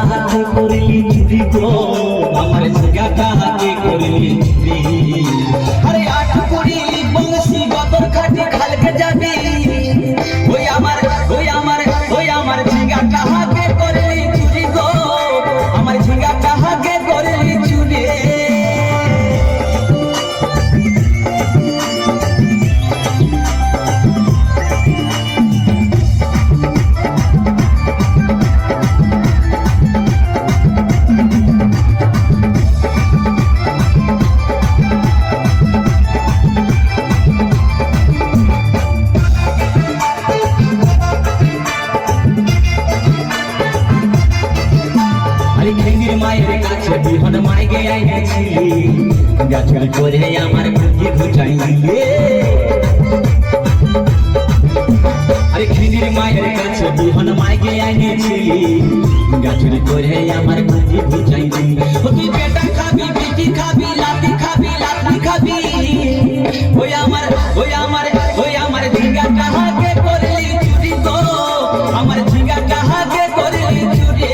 হাতে করলি চুরি গো আমার জায়গাটা হাতে করলি চুরি আরে আট করিলি বংশী গদর খাটি খালকে যাবি ওই আমার জায়গাটা হাতে করলি চুরি গো আমার জায়গাটা হাতে করলি চুরি মায়ের কাছে বিহন মাইগে আইছিলি গাছুল করে আমার বুঝি ঘুচাইলে আরে খিদির মায়ের কাছে বিহন মাইগে আইছিলি গাছুল করে আমার বুঝি ঘুচাইলে তুই বেটা খাবি বিটি খাবি লাতি খাবি ওই আমার ঝিঙ্গাটা হাতে করলি চুরি গো আমার ঝিঙ্গাটা হাতে করলি চুরি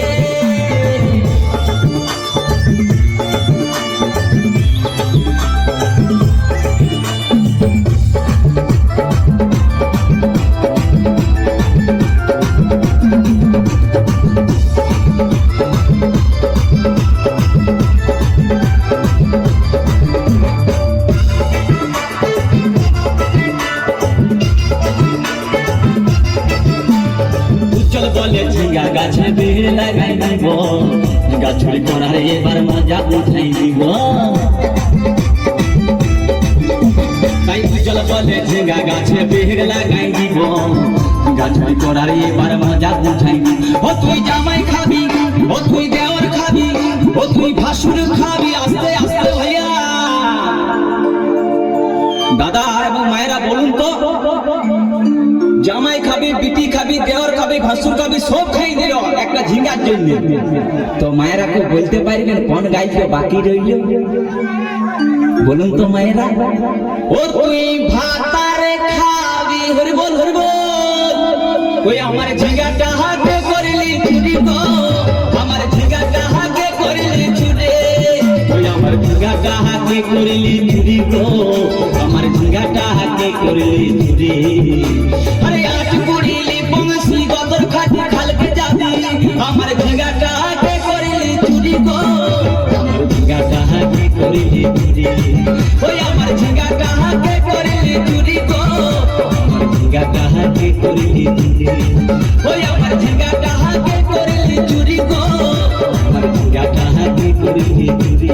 বলে ঝিঙ্গা গাছে বেড় লাগাই দিব গাছুরি করার এবার মজা উঠাই দিব তাই উজ্জ্বল বলে ঝিঙ্গা গাছে বেড় লাগাই দিব গাছুরি করার এবার মজা উঠাই দিব ও তুই জামাই খাবি ও তুই দেওয়ার খাবি ও তুই ভাসুর খাবি আস্তে আস্তে ভাইয়া দাদা এবং মায়েরা বলুন তো জামাই খাবি বিটি খাবি দেওয়ার খাবি ভাসুর খাবি সব খাই দিল একটা ঝিঙ্গার জন্য তো মায়েরা কেউ বলতে পারবেন কোন গাইকে বাকি রইল বলুন তো মায়েরা ও তুই ভাতারে খাবি হরি বল ওই আমার ঝিঙ্গাটা হাতে করলি চুরি গো আমার ঝিঙ্গাটা হাতে করলি চুরি ওই আমার ঝিঙ্গাটা হাতে করলি চুরি গো আমার ঝিঙ্গাটা হাতে করলি চুরি আরে আট করিলি বংশী গদর খাটি খালকে যাবি আমার ঝিঙ্গাটা হাতে করলি চুরি গো আমার ঝিঙ্গাটা হাতে করলি চুরি ওই আমার ঝিঙ্গাটা হাতে করলি চুরি গো আমার ঝিঙ্গাটা হাতে করলি চুরি ওই আমার ঝিঙ্গাটা হাতে করলি চুরি গো আমার ঝিঙ্গাটা হাতে করলি চুরি